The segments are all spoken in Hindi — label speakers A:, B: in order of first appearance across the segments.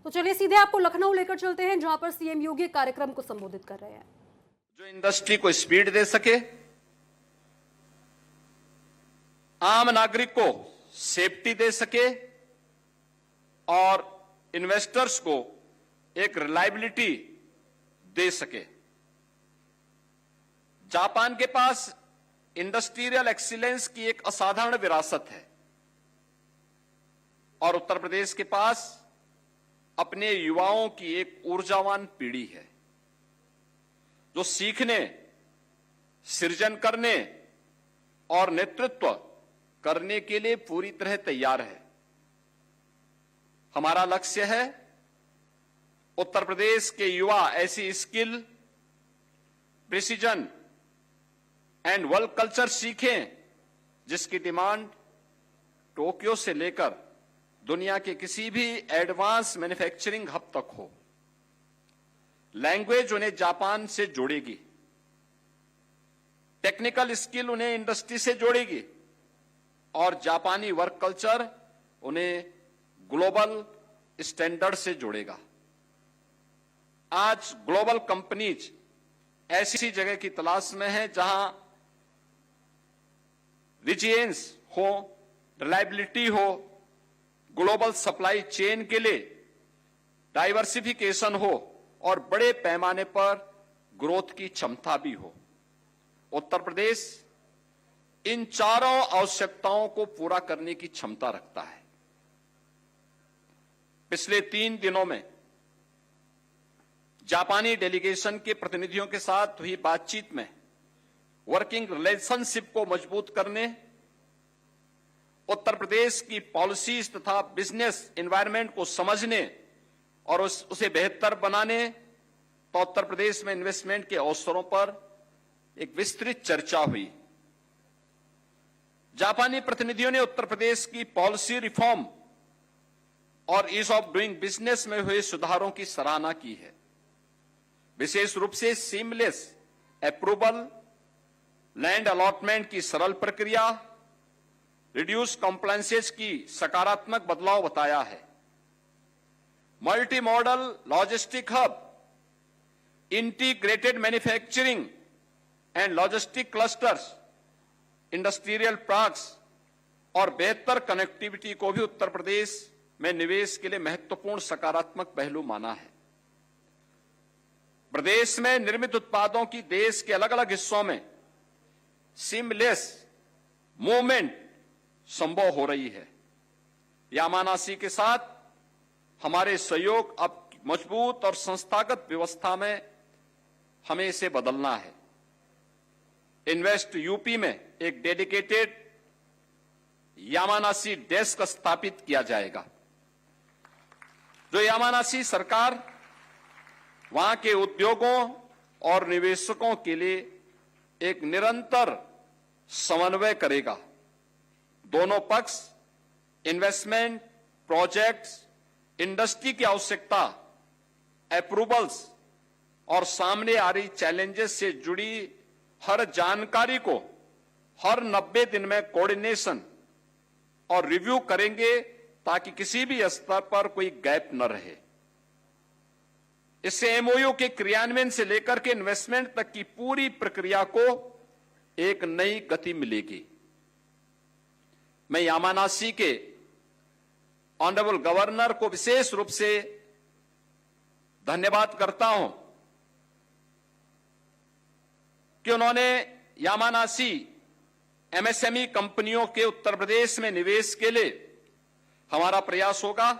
A: तो चलिए सीधे आपको लखनऊ लेकर चलते हैं, जहां पर सीएम योगी कार्यक्रम को संबोधित कर रहे हैं।
B: जो इंडस्ट्री को स्पीड दे सके, आम नागरिक को सेफ्टी दे सके और इन्वेस्टर्स को एक रिलायबिलिटी दे सके। जापान के पास इंडस्ट्रियल एक्सीलेंस की एक असाधारण विरासत है और उत्तर प्रदेश के पास अपने युवाओं की एक ऊर्जावान पीढ़ी है जो सीखने, सृजन करने और नेतृत्व करने के लिए पूरी तरह तैयार है। हमारा लक्ष्य है उत्तर प्रदेश के युवा ऐसी skill, precision and world culture सीखें जिसकी डिमांड टोक्यो से लेकर दुनिया के किसी भी एडवांस मैन्युफैक्चरिंग हब तक हो। लैंग्वेज उन्हें जापान से जोड़ेगी, टेक्निकल स्किल उन्हें इंडस्ट्री से जोड़ेगी और जापानी वर्क कल्चर उन्हें ग्लोबल स्टैंडर्ड से जोड़ेगा। आज ग्लोबल कंपनीज ऐसी जगह की तलाश में है जहां रिजियंस हो, रिलायबिलिटी हो, ग्लोबल सप्लाई चेन के लिए डाइवर्सिफिकेशन हो और बड़े पैमाने पर ग्रोथ की क्षमता भी हो। उत्तर प्रदेश इन चारों आवश्यकताओं को पूरा करने की क्षमता रखता है। पिछले 3 दिनों में जापानी डेलीगेशन के प्रतिनिधियों के साथ हुई बातचीत में वर्किंग रिलेशनशिप को मजबूत करने, उत्तर प्रदेश की पॉलिसीज तथा बिजनेस एनवायरनमेंट को समझने और उसे बेहतर बनाने तो उत्तर प्रदेश में इन्वेस्टमेंट के अवसरों पर एक विस्तृत चर्चा हुई। जापानी प्रतिनिधियों ने उत्तर प्रदेश की पॉलिसी रिफॉर्म और ईज ऑफ डूइंग बिजनेस में हुए सुधारों की सराहना की है। विशेष रूप से सीमलेस अप्रूवल, लैंड अलॉटमेंट की सरल प्रक्रिया, रिड्यूस कॉम्प्लायंसेस की सकारात्मक बदलाव बताया है। Multi modal logistic hub, integrated manufacturing and logistic clusters, industrial parks और बेहतर कनेक्टिविटी को भी उत्तर प्रदेश में निवेश के लिए महत्वपूर्ण सकारात्मक पहलू माना है। प्रदेश में निर्मित उत्पादों की देश के अलग अलग हिस्सों में सीमलेस मूवमेंट संभव हो रही है। यामानासी के साथ हमारे सहयोग अब मजबूत और संस्थागत व्यवस्था में हमें इसे बदलना है। इन्वेस्ट यूपी में एक डेडिकेटेड यामानासी डेस्क स्थापित किया जाएगा जो यामानासी सरकार वहां के उद्योगों और निवेशकों के लिए एक निरंतर समन्वय करेगा। दोनों पक्ष इन्वेस्टमेंट, प्रोजेक्ट्स, इंडस्ट्री की आवश्यकता, अप्रूवल्स और सामने आ रही चैलेंजेस से जुड़ी हर जानकारी को हर 90 दिन में कोऑर्डिनेशन और रिव्यू करेंगे ताकि किसी भी स्तर पर कोई गैप न रहे। इससे एमओयू के क्रियान्वयन से लेकर के इन्वेस्टमेंट तक की पूरी प्रक्रिया को एक नई गति मिलेगी। मैं यामानासी के ऑनरेबल गवर्नर को विशेष रूप से धन्यवाद करता हूं कि उन्होंने यामानासी एमएसएमई कंपनियों के उत्तर प्रदेश में निवेश के लिए हमारा प्रयास होगा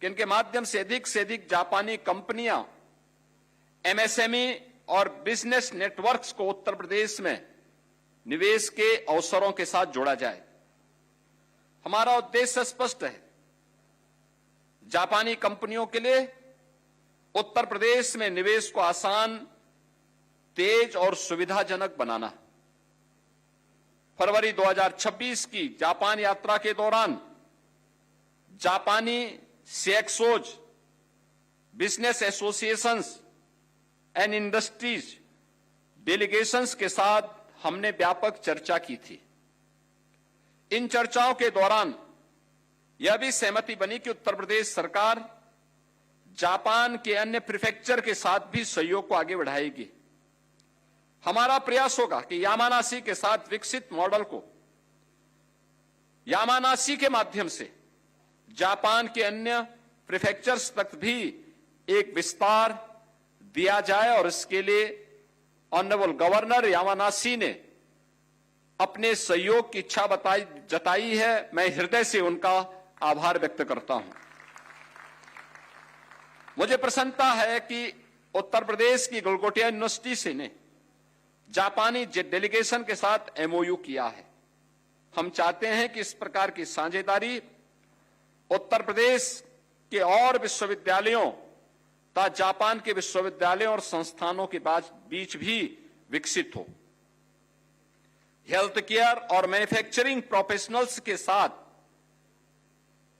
B: कि इनके माध्यम से अधिक जापानी कंपनियां एमएसएमई और बिजनेस नेटवर्क्स को उत्तर प्रदेश में निवेश के अवसरों के साथ जोड़ा जाए। हमारा उद्देश्य स्पष्ट है, जापानी कंपनियों के लिए उत्तर प्रदेश में निवेश को आसान, तेज और सुविधाजनक बनाना। फरवरी 2026 की जापान यात्रा के दौरान जापानी सेक्सोज, business associations and industries delegations के साथ हमने व्यापक चर्चा की थी। इन चर्चाओं के दौरान यह भी सहमति बनी कि उत्तर प्रदेश सरकार जापान के अन्य प्रीफेक्चर के साथ भी सहयोग को आगे बढ़ाएगी। हमारा प्रयास होगा कि यामानासी के साथ विकसित मॉडल को यामानासी के माध्यम से जापान के अन्य प्रीफेक्चर्स तक भी एक विस्तार दिया जाए और इसके लिए ऑनरेबल गवर्नर यामानासी ने अपने सहयोग की इच्छा जताई है। मैं हृदय से उनका आभार व्यक्त करता हूं। मुझे प्रसन्नता है कि उत्तर प्रदेश की गलगोटिया यूनिवर्सिटी से ने जापानी डेलीगेशन के साथ एमओयू किया है। हम चाहते हैं कि इस प्रकार की साझेदारी उत्तर प्रदेश के और विश्वविद्यालयों तथा जापान के विश्वविद्यालयों और संस्थानों के बीच भी विकसित हो। हेल्थ केयर और मैन्युफैक्चरिंग प्रोफेशनल्स के साथ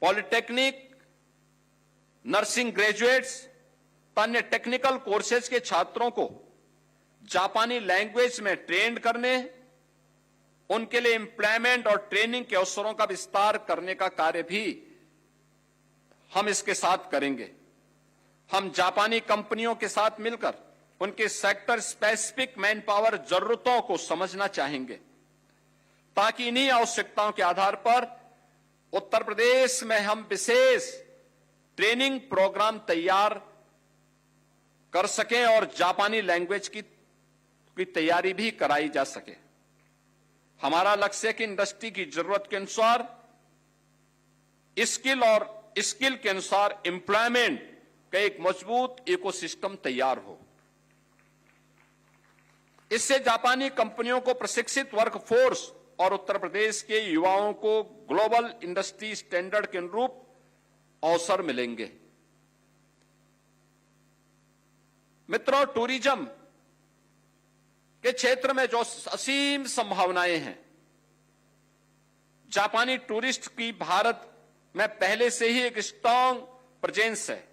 B: पॉलिटेक्निक, नर्सिंग ग्रेजुएट्स, अन्य टेक्निकल कोर्सेज के छात्रों को जापानी लैंग्वेज में ट्रेन करने, उनके लिए एम्प्लॉयमेंट और ट्रेनिंग के अवसरों का विस्तार करने का कार्य भी हम इसके साथ करेंगे। हम जापानी कंपनियों के साथ मिलकर उनके सेक्टर स्पेसिफिक मैन पावर जरूरतों को समझना चाहेंगे, ताकि इन्हीं आवश्यकताओं के आधार पर उत्तर प्रदेश में हम विशेष ट्रेनिंग प्रोग्राम तैयार कर सकें और जापानी लैंग्वेज की तैयारी भी कराई जा सके। हमारा लक्ष्य है कि इंडस्ट्री की जरूरत के अनुसार स्किल के अनुसार एम्प्लॉयमेंट का एक मजबूत इकोसिस्टम तैयार हो। इससे जापानी कंपनियों को प्रशिक्षित वर्कफोर्स और उत्तर प्रदेश के युवाओं को ग्लोबल इंडस्ट्री स्टैंडर्ड के अनुरूप अवसर मिलेंगे। मित्रों, टूरिज्म के क्षेत्र में जो असीम संभावनाएं हैं, जापानी टूरिस्ट की भारत में पहले से ही एक स्ट्रांग प्रेजेंस है।